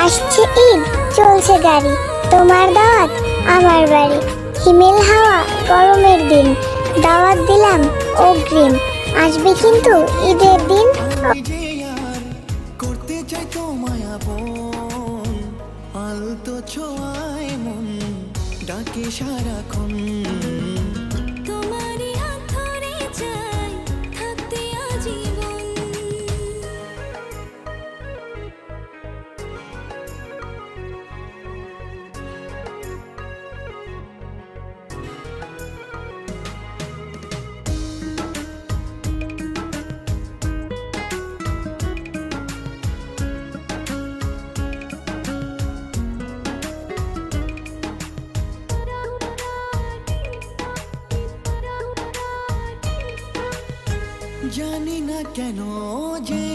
আসছে ঈদ, চলছে গাড়ি, তোমার দাওয়াত আমার বাড়ি। হিমেল হাওয়া গরমের দিন, দাওয়াত দিলাম অগ্রিম, আসবে কিন্তু ঈদের দিন। আমি যে আর করতে চাই তোমায় আপন, আলতো ছোঁয়ায় মন ডাকে সারাক্ষণ। তোমারই হাত ধরে চাই থাকতে আজীবন। জানি না কেন যে